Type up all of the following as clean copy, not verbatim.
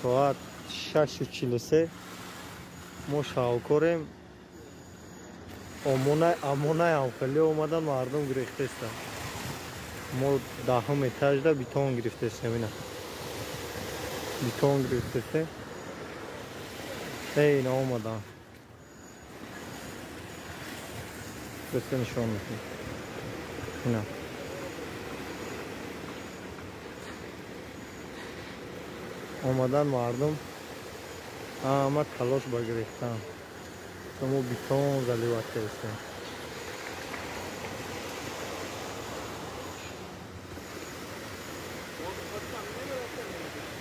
Soat 6:43 ما شاوکاریم. امونه هم خیلی اومدن مردم گریخته استن. ما دهم اتاج بیتون گرفته استیم. بیتون گرفته استیم. اینا اومدن. بس نشون میدم. اینا. اومدن مردم همه تلاش با گرفتن. ما بیتون زلیوات کردیم.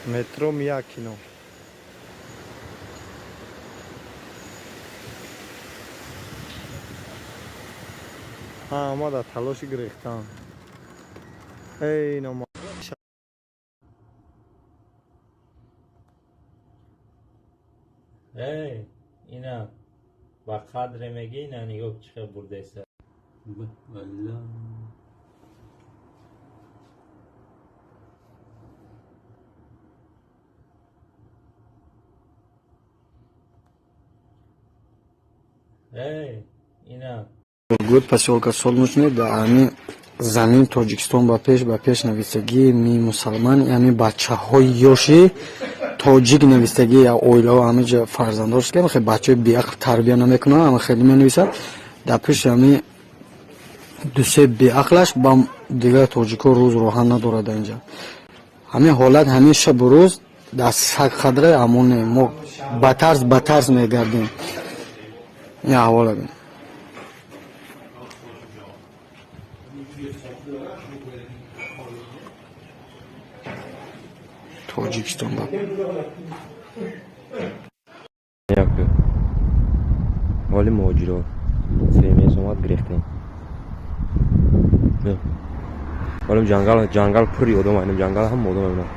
مترو میاکینو. همه در تلاش گرفتن. اینا ما اینا با قدر میگی اینا نگاه چقدر برده است. والله اینا Год поселка Солнечный, да, они замин Тоджикистон ба пеш навистаги ми мусулман, ями бачаҳои ёши тоҷик навистаги я оилаҳо ҳама ҷа фарзандош кардам, хеле бачаҳои беақл тарбия намекунанд, ҳама хеле менависад. Дар пеш ями дусе беақлаш ба дигар тоҷикҳо рӯз роҳан надорад инҷа. Ҳамин ҳолат ҳамин шабу рӯз дар саг хадра амоне мо батарз мегардем. Ин аҳвола бин. Тоҷикистон ба Вали моҷиро семес омад гирехтем. Вали ҷангал пури одам айнам, ҷангал ҳам одам айнам.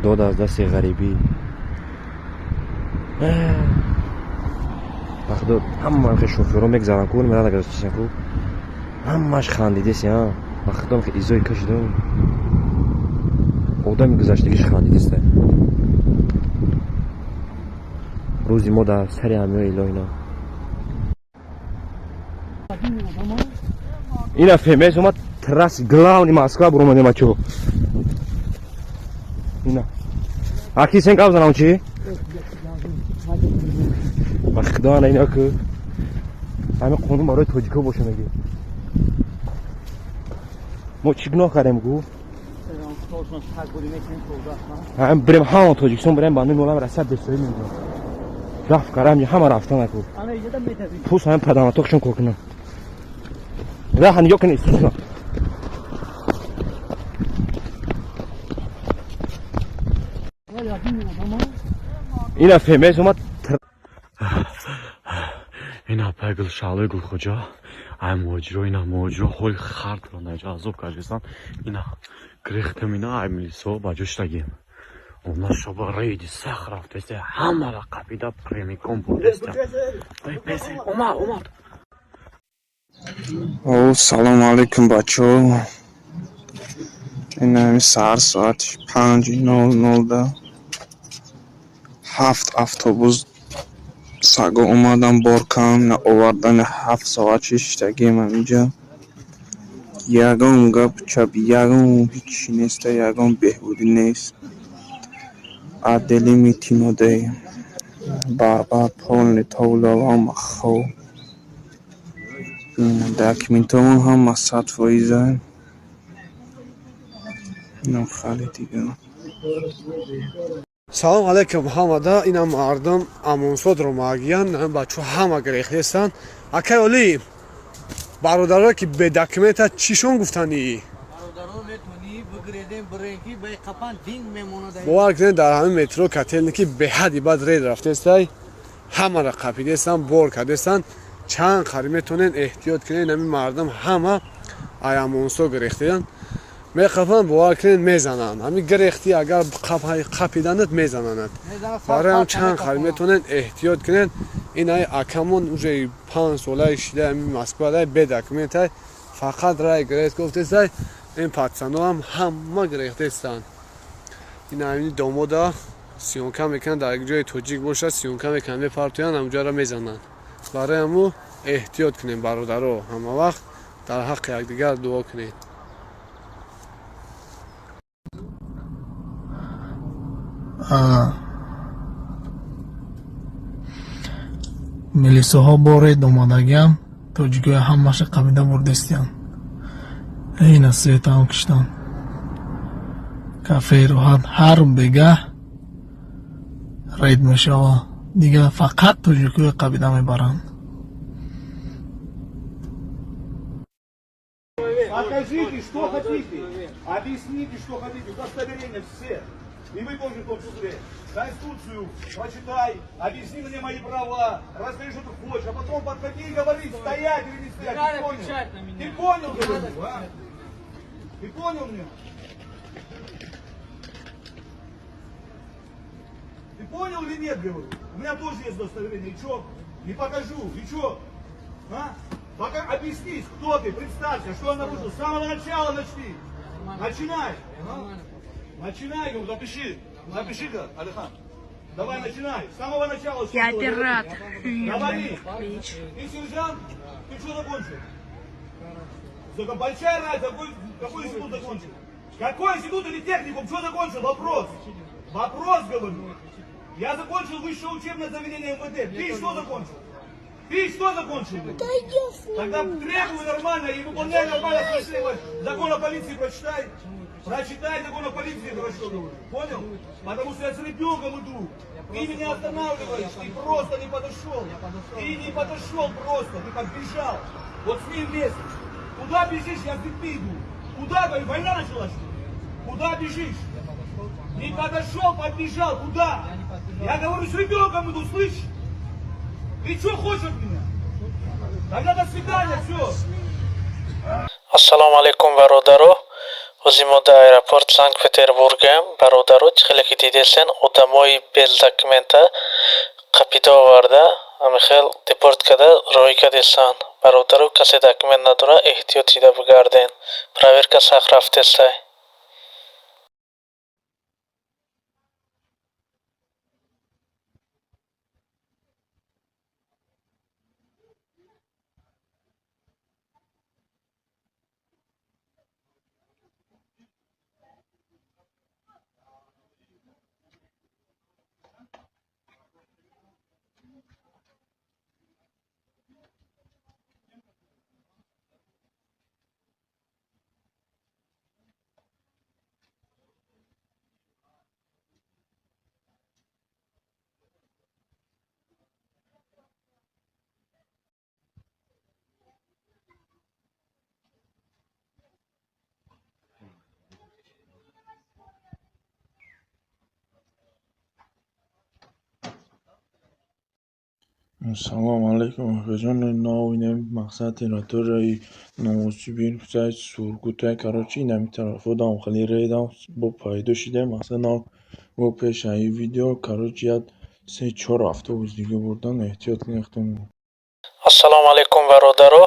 Дод аз дасти ғарибӣ. Вақто ҳамаам ки шофёрон мегзаранд ку нимада газочисан ку. Ҳамаш хандидест я. Вақтом ки изои кашидам. Одами гузаштагиш хандидест. Рӯзи мо дар сари ҳамаи илоҳина. Ина фемес омад трасс главни Москва буромадем ачо. Ина. Аки сен кавзанам чи? Ба худо ана ина ку. Ҳамин қонун барои тоҷикҳо боша мегӣ. Мо чӣ гуноҳ кардем гу? Брем ҳамон Тоҷикистон брем ба номи олам расад дестори мегӯям. Рафт кардам ҳама рафтан аку. Пус ҳамин паданатокшон кор кунам. Да ҳан ё кани истишна. Ина фемес омад. Ина пайгл шалои Гулхоҷа. Ай моҷиро ҳоли хард ро наҷа азоб кардестан. Ина грехтем ина ай милисо ба ҷоштагем. Она шоба рейди сах рафтесте. Ҳама ра қабида премикон будесте. Песе омад. О, салому алейкум бачо. Ина сар соат 5:00 7 автобус саго омадам боркам на овардани 7 соат шиштагим инҷа. Ягон гап чап, ягон ҳичи нест, ягон беҳбудӣ нест. Адели митиноде баба полни тавлава махо. Документамон ҳама 100%. Ну хали дига. салом алейкум ҳамада, инам мардум амонсодро магиян бачо ҳама гирехтестан акай оли бародаро ки бе документа чишон гуфтанӣ бовар кунед дар ҳамин метро котелники беҳади бад ред рафтестай ҳамаро қапидестан бор кардестан чанд қари метонен эҳтиёт кунед ҳамин мардум ҳама ай амонсо гирехтаан меқафан бовар кунед мезананд ҳамин гирехтӣ агар қапиданад мезананд барои ҳам чанд қари метонен эҳтиёт кунед ин ай акамон уже 5 солаи шида ҳамин москвадай бе документай фақат рай гирехт гуфтестай ин пацаноам ҳама гирехтестанд ин ҳамини домода сиёнка мекунанд дар як ҷои тоҷик бошад сиёнка мекунанд мепартоянд ҳамҷоро мезананд барои ҳаму эҳтиёт кунед бародаро ҳама вақт дар ҳаққи якдигар дуо кунед милисоҳо бо ред омадагиам тоҷикои ҳамаша қабида бурдестиям ина светам киштан кафе роҳат ҳар бегаҳ ред мешава дига фақат тоҷикои қабида мебаранд Покажите, что хотите. Объясните, что хотите. Удостоверение все. И вы тоже в том числе. Конституцию прочитай, объясни мне мои права, расскажи, что ты хочешь, а потом подходи и говори, стоять или не стоять. Ты понял? Ты понял, говорю, а? Ты понял меня? Ты понял или нет, говорю? У меня тоже есть удостоверение. И что? Не покажу. И что? А? Пока объяснись, кто ты, представься, что я нарушил. С самого начала начни. Начинай. Начинай, говорю, запиши. Запиши-ка, Алихан. Давай, начинай. С самого начала. Я оператор. Говори. Ты сержант? Ты что закончил? Только большая разница, какой институт закончил? Какой институт или техникум? Что закончил? Вопрос. Вопрос, говорю. Я закончил высшее учебное заведение МВД. Ты что закончил? Ты что закончил? Тогда требуй нормально и выполняй нормально. Закон о полиции прочитай. Прочитай закон о полиции, хорошо говорю. Понял? Потому что я с ребенком иду. Ты меня останавливаешь. Ты просто не подошел. Ты не подошел просто. Ты подбежал. Вот с ним вместе. Куда бежишь? Я с детьми иду. Куда, говорю, война началась? Куда бежишь? Не подошел, подбежал. Куда? Я говорю, с ребенком иду, слышишь? Ты что хочешь от меня? Тогда до свидания, все. ассалому алейкум бародаро ҳозир мо дар аэропорт санкт петербургем бародаро чӣ хеле ки дидесен одамои без документа қапида оварда ҳамихел депорт карда роҳӣ кардестанд бародаро касе документ надора эҳтиёт шида бигарден проверка сахт рафтестай Assalomu alaykum akajon. Novinem maqsad inotori namozchi bin писать сургутай. Короче, инами тарафодам хали рейдам бо пайдо шиде. Масалан, бо пешаи видео, короче, яд 3-4 автобус дига бурдан эҳтиёт кунехтам. ассалому алейкум бародаро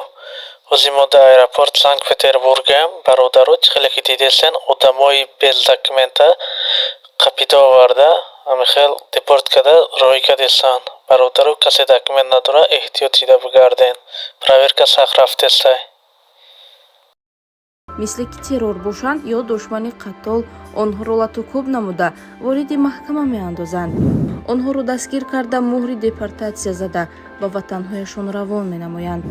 ҳозир мо дар аэропорт санкт петербургем бародаро чӣ хеле ки дидесен одамои без документа қапида оварда ҳамихел депорт карда роҳӣ кардестанд бародаро касе документ надора эҳтиёт шида бигарден проверка сахт рафтестай мисли ки террор бошанд ё душмани қатол онҳоро латукӯб намуда вориди маҳкама меандозанд онҳоро дастгир карда муҳри депортатсия зада ба ватанҳояшон равон менамоянд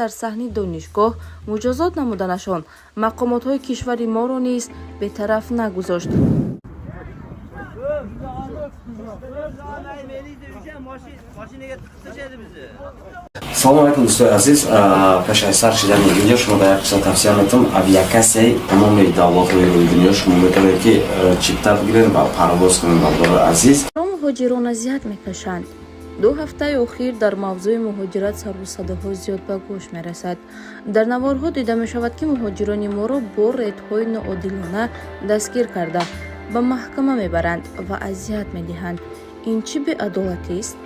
дар саҳни донишгоҳ муҷозот намуданашон мақомотҳои кишвари моро низ бетараф нагузошт. Салом алейкум дӯстои азиз, пеши сар шидани видео шумо дар як қисат тавсия метавон авиакасияи тамоми давлатҳои рӯи дунё шумо метавонед ки чипта бигиред ва парвоз кунед бардори азиз. Муҳоҷирон азият мекашанд. 2 ҳафтаи охир дар мавзӯи муҳоҷират сару садоҳо зиёд ба гӯш мерасад. Дар наворҳо дида мешавад ки муҳоҷирони моро бо редҳои ноодилона дастгир карда ба маҳкама мебаранд ва азият медиҳанд. ин чӣ беадолатист?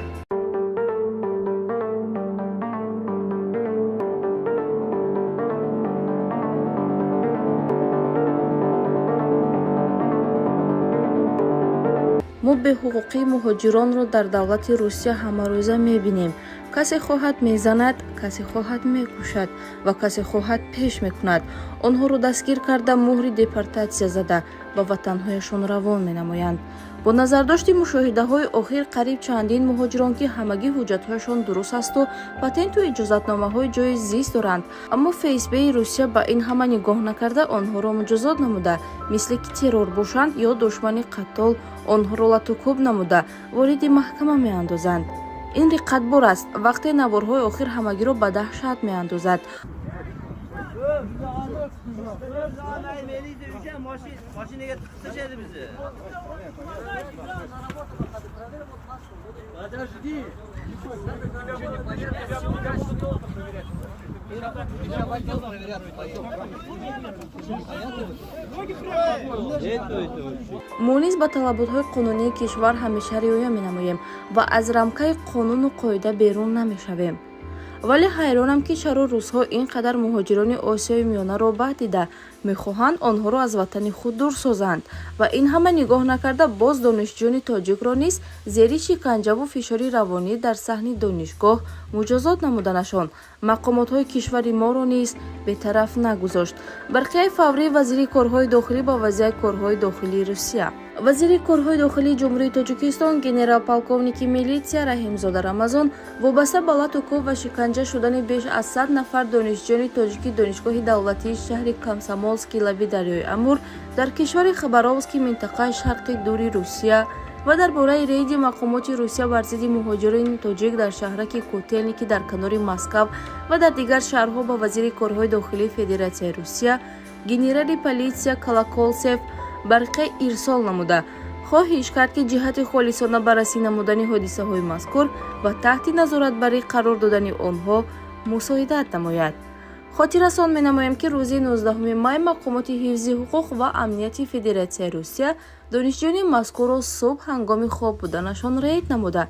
мо беҳуқуқии муҳоҷиронро дар давлати Русия ҳамарӯза мебинем. касе хоҳад мезанад, касе хоҳад мекушад ва касе хоҳад пеш мекунад. онҳоро дастгир карда муҳри депортатсия зада ба ватанҳояшон равон менамоянд. бо назардошти мушоҳидаҳои охир қариб чандин муҳоҷирон ки ҳамагӣ ҳуҷҷатҳояшон дуруст асту патенту иҷозатномаҳои ҷои зист доранд, аммо ФСБ-и Русия ба ин ҳама нигоҳ накарда онҳоро муҷозот намуда, мисли ки террор бошанд ё душмани қаттол онҳоро латукӯб намуда вориди маҳкама меандозанд. ин риққатбор аст. вақте наворҳои охир ҳамагиро ба даҳшат меандозад. мо низ ба талаботҳои қонунии кишвар ҳамеша риоя менамоем ва аз рамкаи қонуну қоида берун намешавем. вале ҳайронам ки чаро русҳо ин қадар муҳоҷирони Осиёи Миёнаро баъд дида мехоҳанд онҳоро аз ватани худ дур созанд ва ин ҳама нигоҳ накарда боз донишҷӯёни тоҷикро низ зери шиканҷаву фишори равонӣ дар саҳни донишгоҳ муҷозот намуданашон мақомотҳои кишвари моро низ бетараф нагузошт. барқияи фаврии вазири корҳои дохилӣ ба вазияи корҳои дохилии Русия. вазири корҳои дохилии ҷумҳурии Тоҷикистон генерал-полковники милитсия Раҳимзода Рамазон вобаста ба латукӯб ва шиканҷа шудани беш аз 100 нафар донишҷӯёни тоҷики донишгоҳи давлатии шаҳри Комсомольский лаби дарёи Амур дар кишвари Хабаровский минтақаи шарқи дури Русия ва дар бораи рейди мақомоти Русия бар зидди муҳоҷирони тоҷик дар шаҳраки Котелники дар канори Москав ва дар дигар шаҳрҳо ба вазири корҳои дохилии Федератсияи Русия генерали политсия Колоколсев барқия ирсол намуда хоҳиш кард ки ҷиҳати холисона баррасӣ намудани ҳодисаҳои мазкур ва таҳти назоратбарӣ қарор додани онҳо мусоидат намояд. хотиррасон менамоем ки рӯзи 19 май мақомоти ҳифзи ҳуқуқ ва амнияти Федератсияи Русия донишҷӯёни мазкурро субҳ ҳангоми хоб буданашон рейд намуда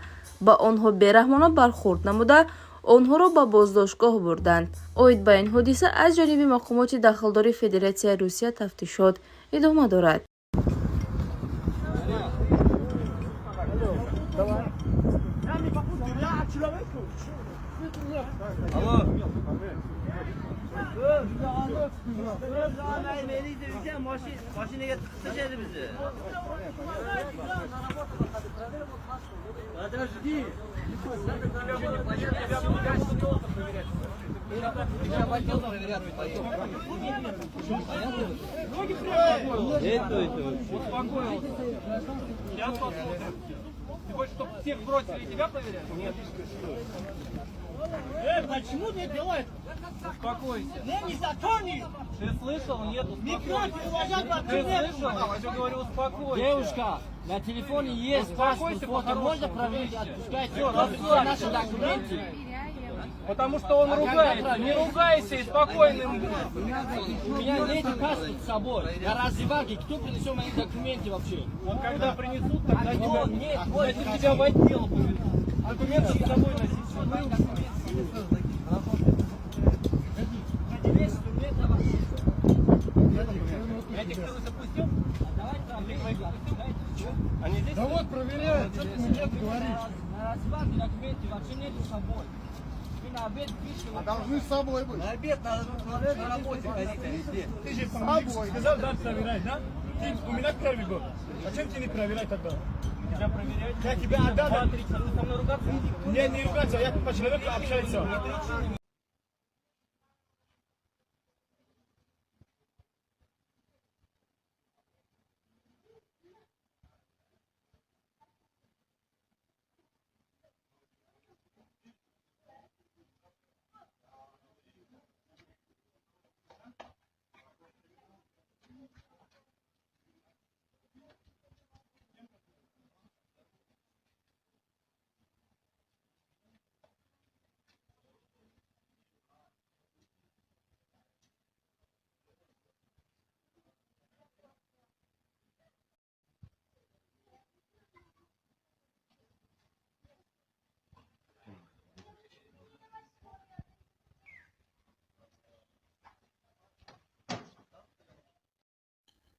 ба онҳо бераҳмона бархӯрд намуда онҳоро ба боздоштгоҳ бурданд. оид ба ин ҳодиса аз ҷониби мақомоти дахлдори Федератсияи Русия тафтишот идома дорад. Ты хочешь, чтобы всех бросили и тебя проверять? Нет. Почему не делает? Успокойся. Я не законник. Ты слышал? Нет, успокойся. Ты слышал? Я тебе говорю, успокойся. Девушка, на телефоне есть паспорт, фото. Можно проверить? Отпускайте наши документы. Потому что он ругается. Не ругайся и спокойным будь. У меня нет паспорта с собой. Я раздевалки. Кто принесет мои документы вообще? Вот когда принесут, тогда тебя в отдел повезут. Документы с собой носить. Я этих кто запустил? Они здесь? Да вот проверяют. Что ты мне говоришь? На раздевалке документы вообще нет с собой. На обед пишем. А должны с собой быть. На обед надо на работе ходить, а везде. Ты же с собой. Сказал, да, проверять, да? Ты у меня первый год. Зачем тебе не проверять тогда? Тебя проверять? Я тебя отдал. Ты со мной ругаться? Не ругаться, я по человеку общаюсь.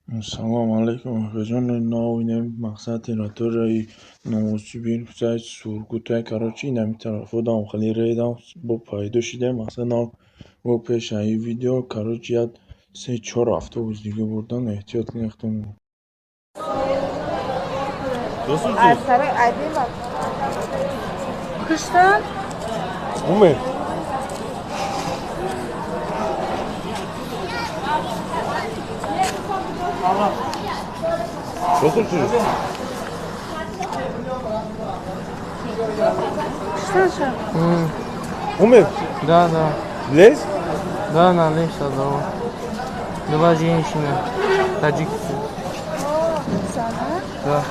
Салом алейкум акаҷон, навинем мақсади ратораи намозчи бин писаи сургутай карочи инами тарафо дам хали рейдам бо пайдо шидем масалан бо пеша и видео карочи яд 3-4 автобус дига бурдан эҳтиёт кинахтам. Кыштан? Умер. Что случилось? Саша? Умер? Да. Лез? Да, на лес одного. Два женщины. Таджикцы. Да.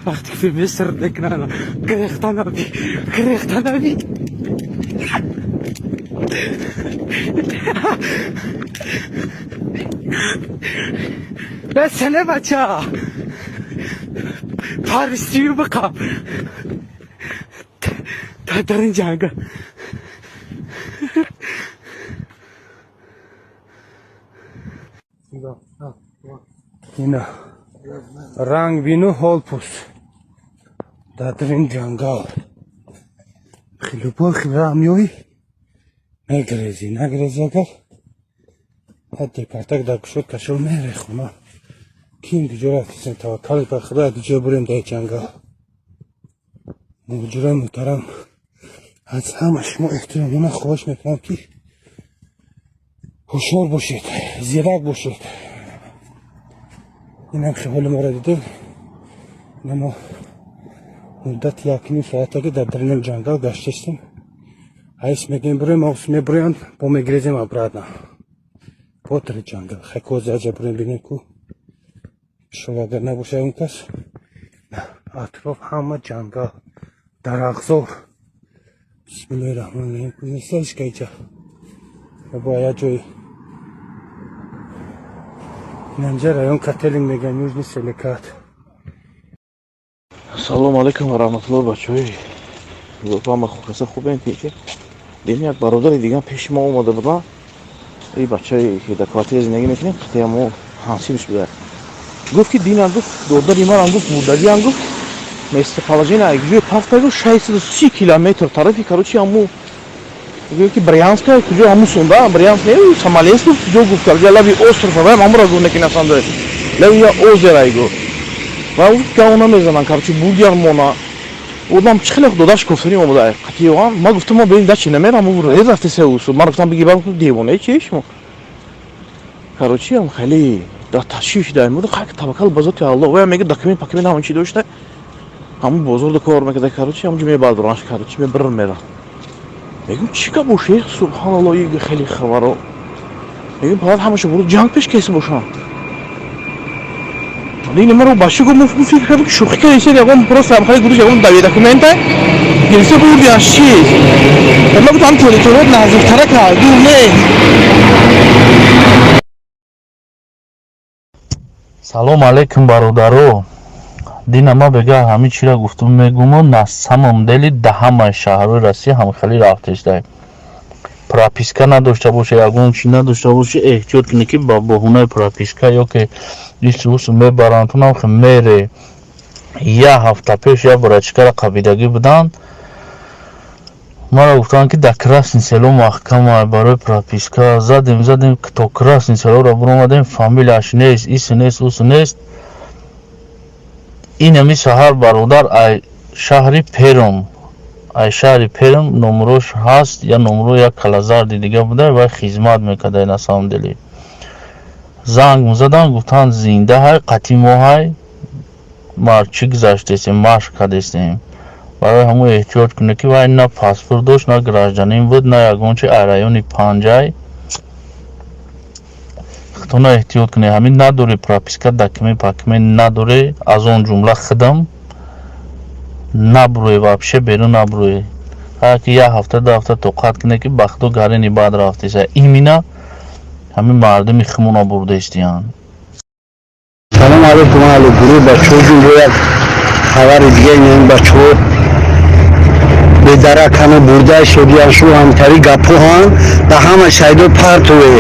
وقتی که مصر دکنانا گریختانابی بسنه بچه پارستیو بقا تا در این جنگه اینا رنگ بینو هول پوست در این جنگل خیلی با خیلی همیوی نگریزی اگر حتی پرتک در کشود کشول میره خونه کیم دیجورا کسیم توکل پر خدا دیجور بریم در جنگل موجوره محترم از همه شما احترامونه خواهش میکنم که هوشیار باشید زیرک باشید این هم حال ما را دیدیم ما مدت 1.5 ساعته که در درون جنگل گشتیم ایس میگیم بریم اوس میبریم با میگریزیم ابرادنا پاتر جنگل خکوز اجا بریم بینیم کو شو اگر نباشه اون کس نه اطراف همه جنگل درخزار بسم الله الرحمن الرحیم نیستش که ایجا باید جوی اینجا رایون کتلینگ میگن یوجنی سلیکات салом алейкум ва раҳматуллоҳи бачаҳои ва хоса хубем ки деми як бародари дигам пеши мо омада будан и бачаи ки дар квартира зиндагӣ мекунем хатия мо ҳамсинш буда гуфт ки динам гуфт додари манам гуфт будариам гуфт местоположение ҷои пафта гуфт 630 километр тарафи короче аму ки брянска куҷо аму сонда брянск не смоленск гуфт ҷо гуфт лаби остров аваем амура гуфт некинасам дорем лаби я озераи гуфт ва гавона мезанам короче бургиармона одам чӣ хеле додаш кофтарим омада қатиёан ма гуфтам ма берим дачи намерам рез рафте сеусу ман гуфтам биги барам девонаи чи шумо короче ам хеле дар ташвиш даем буд хак таваккал ба зоти аллоҳ ваям мега документ пакумент ҳамон чи дошта ҳамон бозорда кор мекарда короче ҳамонҷо мебардоранш короче мебирр мера мегум чӣ гап бошед субҳаналлоҳ и хеле хабаро мегум фақат ҳамаша буру ҷанг пеш кеси бошам این مرا باشه گفتم فکر کردم که شوخی کردی چه دیگه просто هم خیلی گروش هم داوی دکومنت گرسه بودی از چی اما گفتم تولید نزدیک تر کرد دور نه салом алейкум бародаро дина ма бега ҳами чира гуфтум мегумо на самом деле да ҳамаи шаҳрҳои россия ҳамхеле рафтештай прописка надошта боше ягон чи надошта боше эҳтиёт кунӣ ки ба боҳунаи прописка ё ки исусу мебаранд тунам ки мере як ҳафта пеш як врачкара қабидагӣ будан мара гуфтанд ки дар красни село маҳкама барои прописка задем то красни селоро биромадем фамилияш нест ису нест усу нест инами саҳар бародар ай шаҳри перм номерош ҳаст я номеро як калазарди дига буда вай хизмат мекарда на самом деле занг мезадам гуфтанд зинда ҳай қатъи мо ҳай ма чӣ гузаштесем машқ кардестем барои ҳамон эҳтиёт кунӣ ки вай на паспорт дошт на гражданин буд на ягон чи ай райони панҷай хутона эҳтиёт кунӣ ҳамин надоре прописка документ пакумент надоре аз он ҷумла хидам набурӯе вообще берун набурӯе ки як ҳафта ду ҳафта тоқат кунӣ ки ба худо гарини баъд рафтеса имина ҳамин мардуми химона бурдестиянд салом алейкум аҳли гурӯҳ бачаҳо ҷун бо як хабари дига ин бачаҳо бедаракано бурда шудиян шу ҳамтари гапҳоан ба ҳама шайдо партове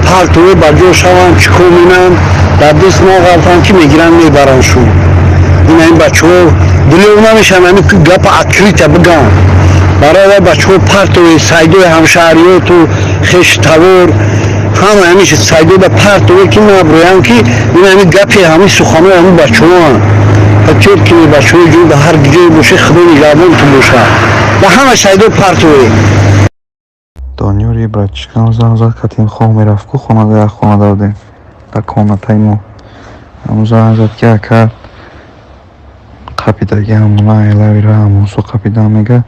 палтуи ба ҷо шаванд чикор менанд дар дист моғалтанд ки мегиранд мебараншон ин бачаҳо дилёр намешанд ами гапа открита биган барои бачаҳо партои сайдои ҳамшаҳриёту хеши тавор ҳама ҳамиш сайдои ба партове ки наброянд ки ин ами гапи ҳами суханои ҳами бачаҳоанд ҳатёр ки бачаҳои ҷо ба ҳар ҷое боша худо нигаҳбонтон бошад ба ҳама сайдои партове دانیور یه بچه‌کم زنگ که تیم خواه میرفت که خونه دادیم در کانتای ما همون زنگ زد که اکر قپیدگی همونه ایلاوی را همون سو قپیده میگه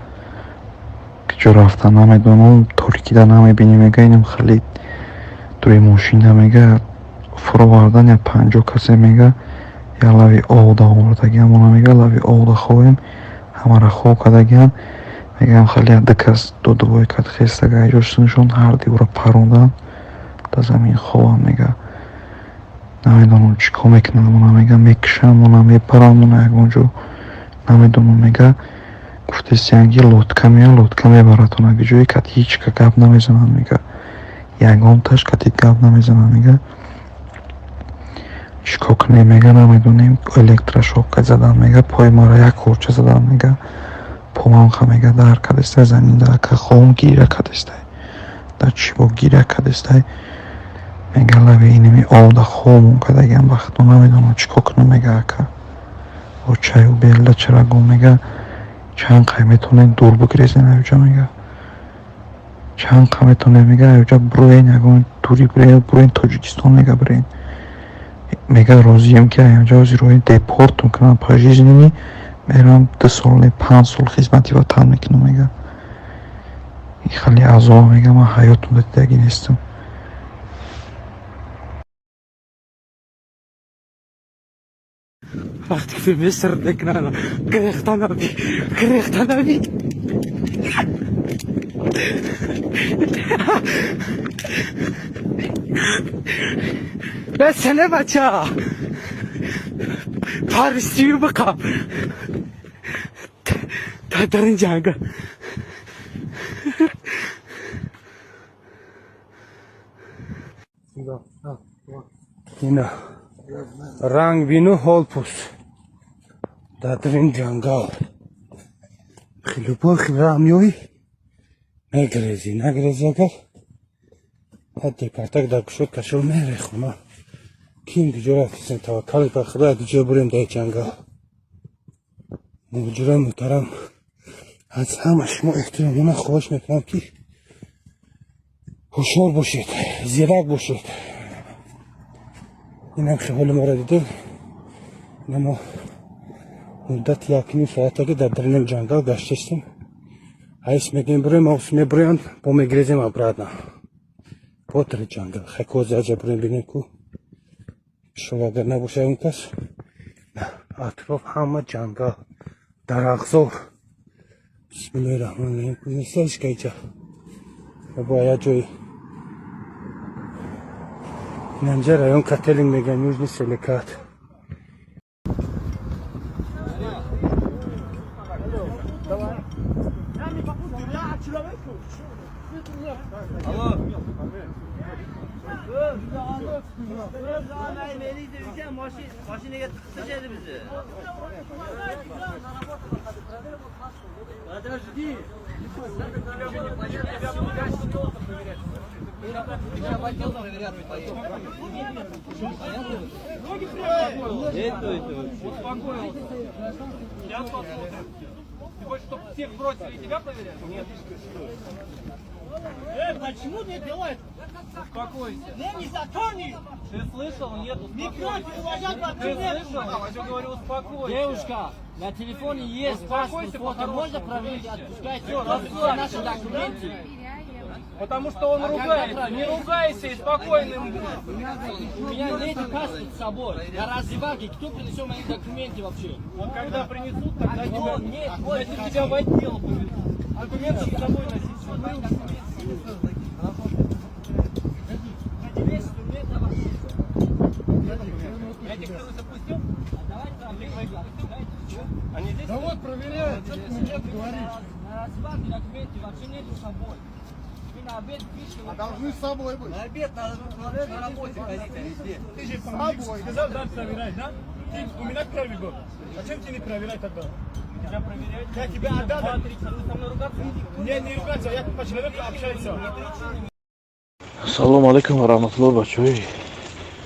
که جو رفتن نمیدونم ترکیده نمیبینی میگه اینم خیلی توی ماشین میگه فرو بردن یا 50 کسی میگه یا لوی آوده آوردگی همونه میگه لوی آوده خویم همه را خواه کدگی میگم خیلی دکست دوی کت خیستگه ایجاشتنشون هر دیو را پروندن در زمین خواه میگه نمیدونم چی که میکنن مونا میگه میکشن مونا میپرن مونا اگونجو نمیدونم میگه گفته سینگی لطکه میبراتون اگه جوی کت هیچ که گب نمیزنن میگه یگان تش کتید گب نمیزنن میگه چیکار کنی میگه نمیدونیم الکترشوک زدن میگه پای ما را یک خورچه زدن میگه پومان میگه در کدسته زمین در که خون گیره کدسته در چی با گیره کدسته میگه لبه اینمی آوده خومون کدگم وقتو نمیدونم چیکار کنم میگه که و چای و بیلده چرا گم میگه چند قیمتونه دور بگریزین اوجا میگه چند قیمتونه میگه اوجا بروین اگون دوری بروین تاجیکستان میگه برین میگه راضیم که اوجا وزی روی دیپورت میکنم پاجیز نمی میرم 2 سال 5 سال خدمتی وطن میکنم میگه این خیلی عذاب میگه من حیاتون دیدگی نیستم وقتی في مصر دكنا كرهتنا بي بس نه بچه پارستیو بقا در این جنگ اینا رنگ بینو هول پوست در این جنگل خیلی با خیلی رامیوی نگریزی اگر حتی پرتک در کشود کشول میره خونه کیم دیجورا کسیم توکل پر خدا دیجور بریم در جنگل موجوده محترم از همه شما احترامونه خواهش میکنم که هوشیار باشید زیرک باشید این هم حال ما را دیدیم ما مدت 1 ساعته که در درون جنگل گشتیم ایس میگیم بریم اوس میبریم با میگریزیم ابرادنا پاتر جنگل خکوز اجا بریم بینیم که شو اگر نباشه اون کس نه اطراف همه جنگل درخزار بسم الله الرحمن الرحیم نیستش که ایجا باید جوی اینجا رایون کتلینگ میگن یوجنی سلیکات Maşineye tıkıştırdı bizi. Успокоился. Сейчас посмотрим. Ты хочешь, чтобы всех бросили и тебя проверяли? Нет. Почему не делает? Успокойся. Незаконный. Ты слышал? Нет, успокойся. Ты слышал? Я тебе говорю, успокойся. Девушка, на телефоне есть паспорт, фото можно проверить, отпускайте. Все наши документы. Потому что он ругается. Не ругайся и спокойным будь. У меня нет паспорта с собой. Я раздевалке. Кто принесет мои документы вообще? Вот когда принесут, тогда нет, вот тебя в отдел повезут. Документы с собой носить. Этих ты запустил? Они здесь? Да вот проверяют, что ты мне говоришь. На раздевалке документы вообще нет с собой. Ты на А должны с собой быть. На обед надо на работе ходить. Ты же сказал, да, проверять, да? Ты у меня первый год. Зачем ты не проверяй тогда? Тебя проверять? Я тебя отдал. Со мной ругаться? Не ругаться, я по человеку общаюсь. Салом алейкум ва rahmatulloh бачаҳои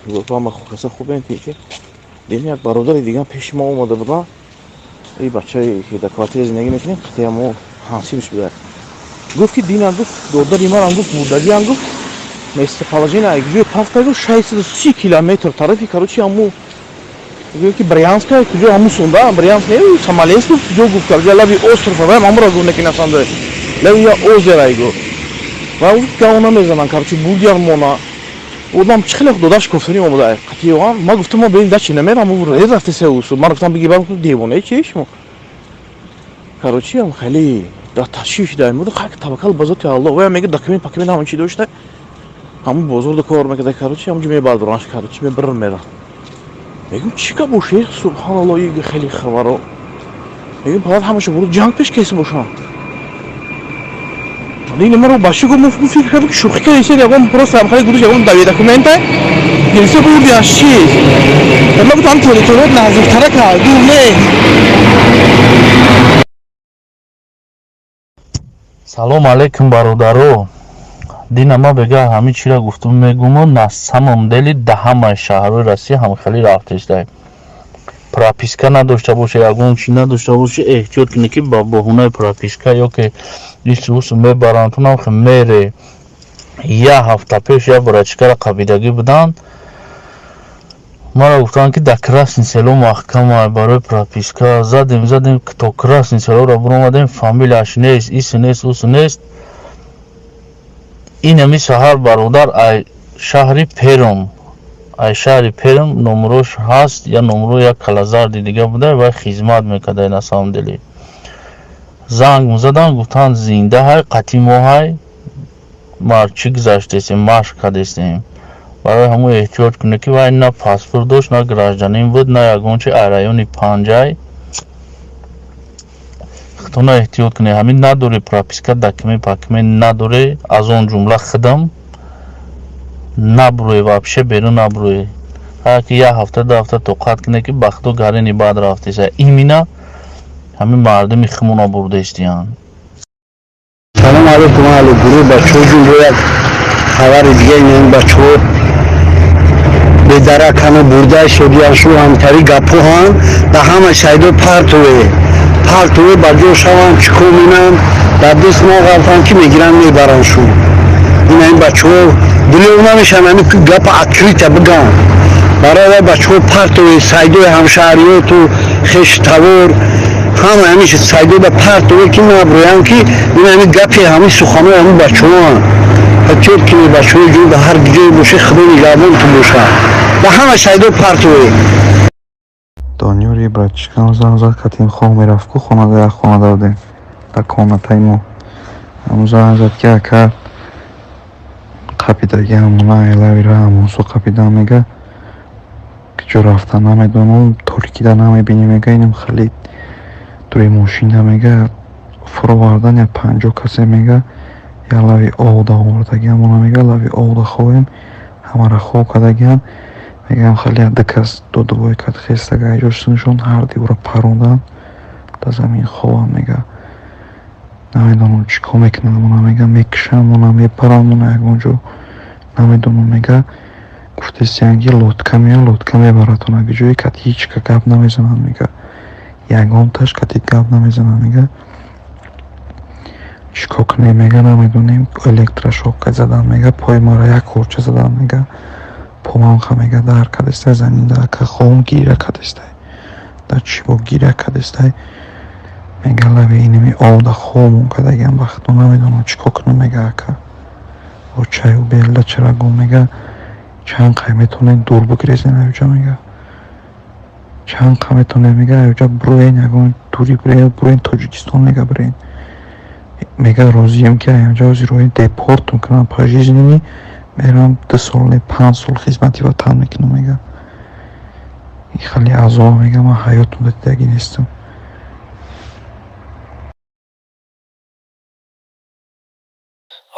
ҳама хураса хубен ки дем як бародари дигар пеши мо омада буданд. ин бачаи ки дар квартира зиндагӣ мекунем қитъаи мо ҳамсинш будааст. гуфт ки динам гуфт додари манам гуфт мурдагиам гуфт местоположение айгиҷои пафта гуфт 630 километр тарафи короче ҳаму гуфт ки брянска куҷо ҳаму сунда брянск не Смоленск гуфт куҷо гуфт куҷо лаби остров ҳам ҳамуро гуфт некинасанда лаби я озера айго ва гуфт гавна мезанан короче бургер мона одам чӣ хеле додаш кофтани омада қатъиан ма гуфтам ма бирем дачи намерам рафте се усу ман гуфтам биги бам девонаи чи шумо короче ам хеле дар ташвиш дар муд хак таваккал ба зоти Аллоҳ ва мега документ пакумент ҳамон чи дошта ҳамон бозорда кор мекарда короче ҳамонҷо мебардораш короче мебирр мера мегум чӣ ка боше субҳаналлоҳ ин хеле хабаро мегум фақат ҳамаша буру ҷанг пеш кайси бошам ин маро ба шук мо фикр кардам ки шӯхӣ кардем ягон просто ҳамхари гудуш ягон дави документа гирса бурди аз чи ма гуфтам территорият наздиктара кар дур не. салом алейкум бародаро дина ма бега ҳамин чира гуфтум мегумо на самом деле даҳамаи шаҳрҳои россия ҳамхелӣ рафтештай прописка надошта боша ягон чи надошта боша эҳтиёт кине ки ба боҳунаи прописка ё ки исусу мебарантунам хе мере як ҳафта пеш як борачкара қабидагӣ буданд маро гуфтанд ки дар красни село маҳкама барои прописка задем то красни селоро буромадем фамилияш нест ису нест усу нест инами шаҳар бародар ай шаҳри перм номерош ҳаст я номеро як калазарди дига буда ва хизмат мекарда на самом деле занг мезаданд гуфтанд зинда ҳай қатъи мо ҳай мар чӣ гузаштесем машқ кардестем барои ҳамо эҳтиёт куне ки вай на паспорт дошт на гражданин буд на ягон чи ай райони панҷай хутона эҳтиёт куне ҳамин надоре прописка документ пакумент надоре аз он ҷумла хидам набурӯе вообще берун набурӯе ҳаки як ҳафта ду ҳафта тоқат куне ки ба худо гарини баъд рафтеса имина ҳамин мардуми химона бурдестиянд. салом алейкум аҳли гурӯҳ бачаҳо ҷумро як хабари дига ин бачаҳо бедаракана бурда шодияншу ҳамтари гапоҳан ба ҳама шайдо партове ба ҷо шаванд чикор менам дар дست моғалтан ки мегиранд мебараншу ин ин бачаҳо дилёв намешан ами гапа открита биган барои бачаҳо партове сайдои ҳамшаҳриёту хештавор ҳама ҳамиша сайдода партове ки наброям ки ин ами гапи ҳами суханои ҳами бачаҳоан ҳатиёт ки бачаҳои ҷо ба ҳар ҷое боша худо нигаҳбон ту боша ба ҳама сайдо партове донёри братишкам занг зад катим хоҳ мерафт ку хонада як хонада будем дар комнатаи мо ҳамун занг зад ки ака қапидаги ҳамуна лавира ҳамонсо қапида мега ки ҷо рафта намедонам торикида намебинӣ мега инам хеле дури мошина мега фуровардан як 50 касе мега як лави овда овардаги ҳамона мега лави овда хоҳем ҳамара хоб кардагиам мегам хеле дикас додувой кад хестага ҷоштуншон ҳар дивора парондан дар замин хобам мега намедонам чӣ кор мекунам мона мега мекушам мона мепарам мона ягон ҷо намедонам мега гуфтестиянги лодка меян лодка мебаратон аги ҷое кат ҳичка гап намезанад мега ягон таш кати гап намезанад мега чӣ кор кунем мега намедонем электрошокка задан мега пои мара як хорча задан мега поманха мега дар кадестай занинда ака хоҳам гира кадестай дар чӣ бо гира кадестай мега лави инами овда хоҳамон кадагиам бахто намедонам чӣ кор кунам мега ака бо чаю белда чарагон мега чанд қай метонем дур бигирезем аёҷа мега чанд қа метонем мега аёҷа буроен ягон дури буроен тоҷикистон мега бирен мега розием ки аёҷа озирои депорт мекунам пожизненӣ мерам 2 сол не 5 сол хизмати ватан мекунам мега ин хеле азоб мега ман ҳаётмда дидаги нестам.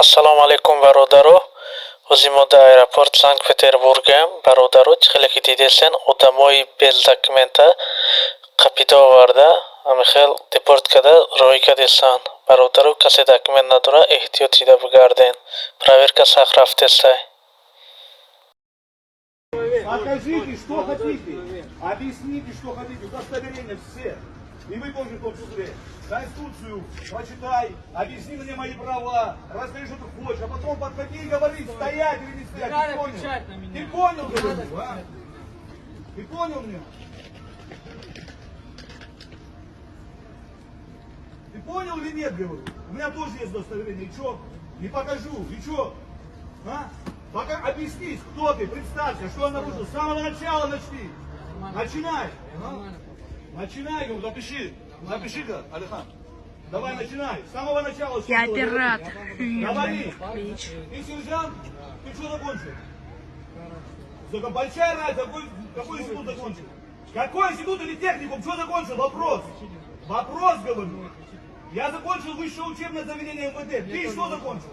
Ассалому алейкум бародаро. Ҳозир мо дар аэропорт Санкт-Петербургем. Бародаро, чӣ хеле ки дидесен, одамои без документа қапида оварда, амихел депорт карда роҳӣ кардесан. Бародаро, касе документ надора, эҳтиёт ида бигарден. Проверка сахт рафтестай. Покажите, что хотите. Объясните, что хотите. Удостоверение все. И вы тоже в том числе. Конституцию прочитай, объясни мне мои права, расскажи, что ты хочешь, а потом подходи и говори, стоять или не стоять. Ты понял? Ты понял, говорю, а? Ты понял меня? Ты понял или нет, говорю? У меня тоже есть удостоверение. И что? Не покажу. И что? А? Пока объяснись, кто ты, представься, что я нарушил. С самого начала начни. Начинай. Начинай, говорю, запиши. Запиши-ка, Алихан. Давай, начинай. С самого начала. Я оператор. Говори. Ты сержант? Ты что закончил? Только большая разница, какой институт закончил? Какой институт или техникум? Что закончил? Вопрос. Вопрос, говорю. Я закончил высшее учебное заведение МВД. Ты что закончил?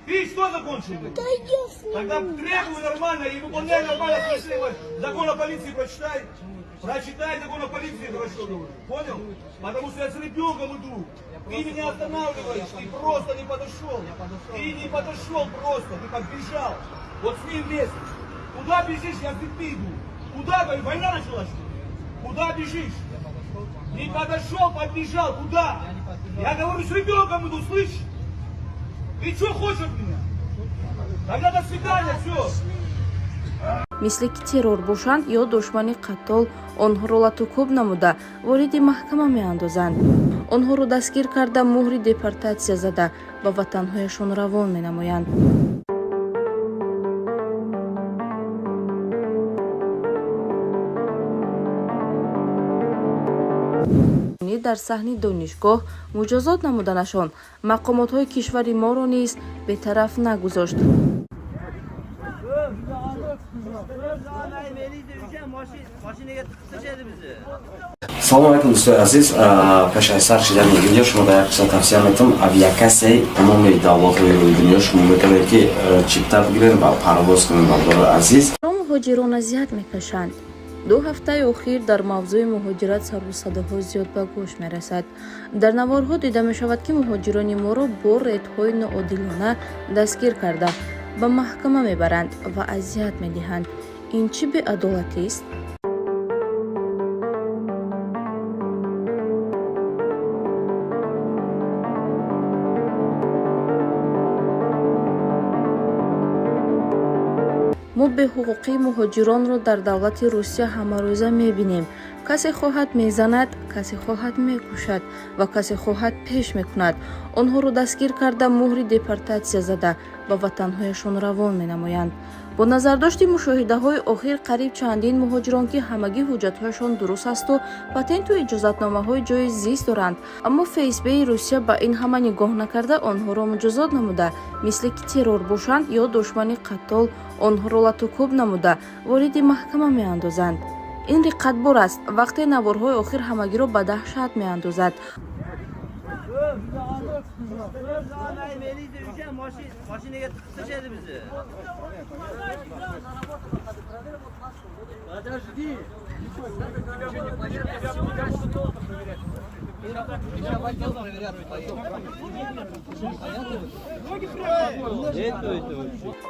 Ты что закончил? Тогда требуй нормально и выполняй нормально. Закон о полиции прочитай. Прочитай закон о полиции, хорошо говорю. Понял? Потому что я с ребенком иду. Ты меня останавливаешь, ты просто не подошел. Ты не подошел просто, ты как бежал. Вот с ним вместе. Куда бежишь, я в цепи иду. Куда, говорю, война началась? Куда бежишь? Не подошел, подбежал, куда? Я говорю, с ребенком иду, слышишь? Ты что хочешь от меня? Тогда до свидания, все. мисли ки террор бошанд ё душмани қаттол онҳоро латукуб намуда вориди маҳкама меандозанд. онҳоро дастгир карда муҳри депортатсия зада ба ватанҳояшон равон менамоянд. дар саҳни донишгоҳ муҷозот намуданашон мақомотҳои кишвари моро низ бетараф нагузошт. Салом алейкум дӯстои азиз, пеш аз сар шидани видео шумо дар як қисат тавсия метавон авиакасияи тамоми давлатҳои рӯи дунё шумо метавонед ки чипта бигиред ва парвоз кунед. Бардори азиз, муҳоҷирон азият мекашанд. 2 ҳафтаи охир дар мавзӯи муҳоҷират сару садоҳо зиёд ба гӯш мерасад. Дар наворҳо дида мешавад ки муҳоҷирони моро бо редҳои ноодилона дастгир карда ба маҳкама мебаранд ва азият медиҳанд. ин чӣ беадолатист? мо беҳуқуқии муҳоҷиронро дар давлати Русия ҳамарӯза мебинем. касе хоҳад мезанад, касе хоҳад мекушад ва касе хоҳад пеш мекунад. онҳоро дастгир карда муҳри депортатсия зада ба ватанҳояшон равон менамоянд. бо назардошти мушоҳидаҳои охир қариб чандин муҳоҷирон ки ҳамагӣ ҳуҷҷатҳояшон дуруст асту патенту иҷозатномаҳои ҷои зист доранд, аммо ФСБ-и Русия ба ин ҳама нигоҳ накарда онҳоро муҷозот намуда, мисли ки террор бошанд ё душмани қаттол онҳоро латукуб намуда вориди маҳкама меандозанд. ин риққатбор аст. вақте наворҳои охир ҳамагиро ба даҳшат меандозад.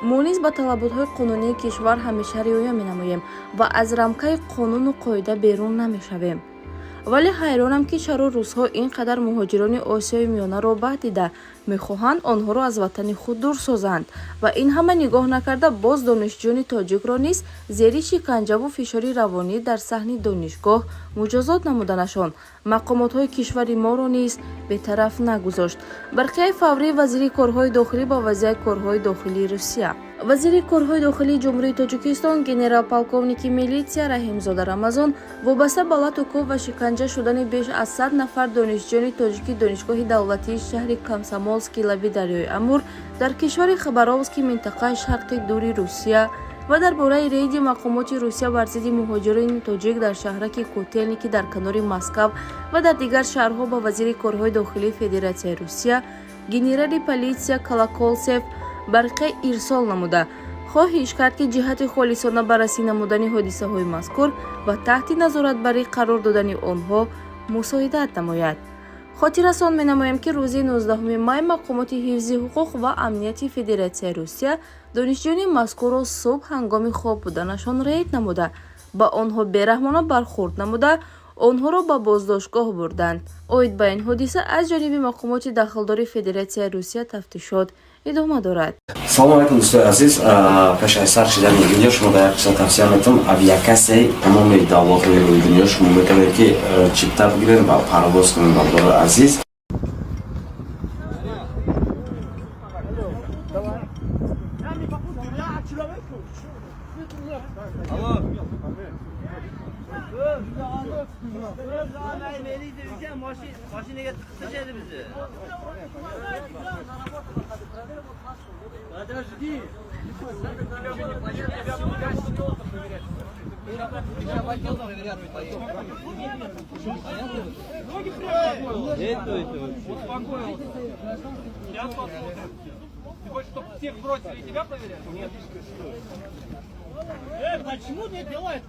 мо низ ба талаботҳои қонунии кишвар ҳамеша риоя менамоем ва аз рамкаи қонуну қоида берун намешавем. вале ҳайронам ки чаро русҳо ин қадар муҳоҷирони осиёи миёнаро баъд дида мехоҳанд онҳоро аз ватани худ дур созанд ва ин ҳама нигоҳ накарда боз донишҷӯёни тоҷикро низ зери шиканҷаву фишори равонӣ дар саҳни донишгоҳ муҷозот намуданашон мақомотҳои кишвари моро низ бетараф нагузошт. барқияи фаврӣ вазири корҳои дохилӣ ба вазияи корҳои дохилии Русия. вазири корҳои дохилии ҷумҳурии Тоҷикистон генерал-полковники милитсия Раҳимзода Рамазон вобаста ба латукуб ва шиканҷа шудани беш аз 100 нафар донишҷӯёни тоҷики донишгоҳи давлатии шаҳри Комсомольски лаби дарёи Амур дар кишвари Хабаровски минтақаи шарқи дури Русия ва дар бораи рейди мақомоти Русия бар зидди муҳоҷирони тоҷик дар шаҳраки Котелники дар канори Москав ва дар дигар шаҳрҳо ба вазири корҳои дохилии Федератсияи Русия генерали полиция Колоколсев барқе ирсол намуда хоҳиш кард ки ҷиҳати холисона баррасӣ намудани ҳодисаҳои мазкур ва таҳти назоратбарӣ қарор додани онҳо мусоидат намояд. хотиррасон менамоем ки рӯзи 19 май мақомоти ҳифзи ҳуқуқ ва амнияти Федератсияи Русия донишҷӯёни мазкурро субҳ ҳангоми хоб буданашон рейд намуда ба онҳо бераҳмона бархурд намуда онҳоро ба боздоштгоҳ бурданд. оид ба ин ҳодиса аз ҷониби мақомоти дахлдори Федератсияи Русия тафтишот идома дорад. салом алейкум дӯстои азиз, пеш аз сар шидани видео шумо дар як қисм тавсия метавонам авиакасияи тамоми давлатҳои рӯи дунё шумо метавонед ки чипта бигиред ва парвоз кунед бардори азиз. Машинаga tiqishadi bizni. Подожди. Успокоился. Сейчас посмотрим. Ты хочешь, чтобы всех бросили и тебя проверяли? Нет. Почему не делает?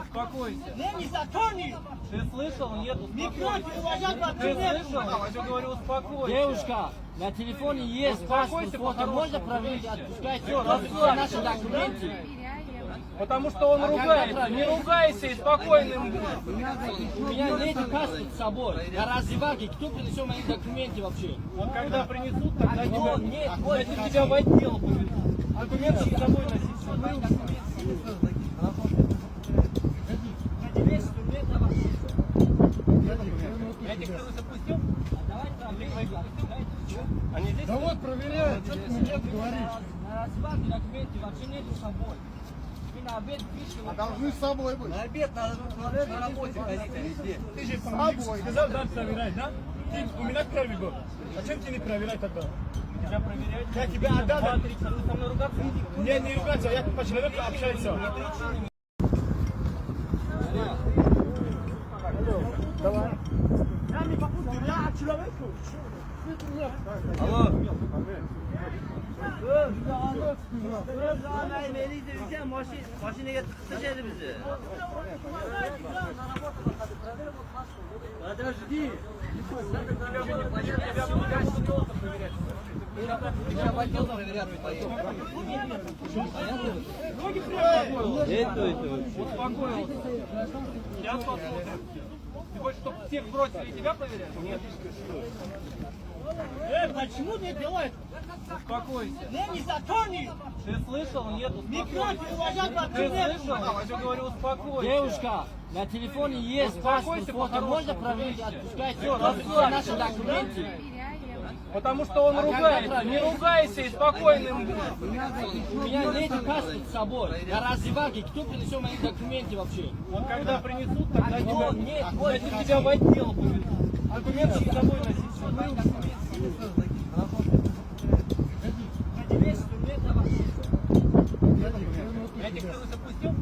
Успокойся. Не законный. Ты слышал? Нет, Не против, уважать Ты слышал? Я тебе говорю, успокойся. Девушка, на телефоне есть паспорт, фото можно проверить, отпускайте наши документы. Потому что он ругается. Не ругайся и спокойным будь. У меня нет паспорта с собой. Я раздевалке. Кто принесет мои документы вообще? Вот когда принесут, тогда тебя, нет, тебя в отдел поведут. Документы с собой носить. Этих ты запустил? Они здесь? Да вот проверяют, что ты мне говоришь. На раздевалке документы вообще нет с собой. Вы на обед пишете. А должны с собой быть. На обед надо на работе ходить, а везде. Ты же сказал, да, проверять, да? Ты у меня первый год. А чем ты не проверяй тогда? Тебя проверяют? Я тебя отдал. 2-3 часа. Ты со мной ругаться? Не ругаться, я по человеку общаюсь. Давай. Я не попутал, я от человека. Алло. Машинаga tiqishadi bizni. Подожди. Тебя в отдел проверять поедем. Успокоился. Сейчас посмотрим. Ты хочешь, чтобы всех бросили и тебя проверяли? Нет. Почему не делает? Успокойся. Не законный. Ты слышал? Нет, Не против, уважать Ты слышал? Я тебе говорю, успокойся. Девушка, на телефоне есть паспорт, фото можно проверить, отпускайте наши документы. Потому что он ругается. Не ругайся и спокойным будь. У меня нет паспорта с собой. Я раздевалке. Кто принесет мои документы вообще? Вот когда принесут, тогда тебя, нет, тебя в отдел поведут. Документы с собой носить. Этих ты запустил?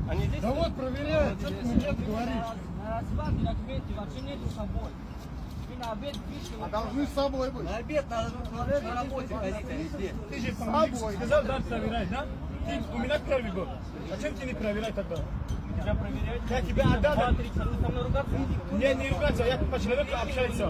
Они здесь? Да вот проверяют, что ты мне говоришь. На раздевалке документы вообще нет с собой. Вы на обед пишете. А должны с собой быть. На обед надо на работе ходить, а везде. Ты же сказал, да, проверять, да? Ты у меня первый год. А чем ты не проверяй тогда? Тебя проверяют? Я тебя отдал. 2-3 часа. Ты со мной ругаться? Не ругаться, я по человеку общаюсь.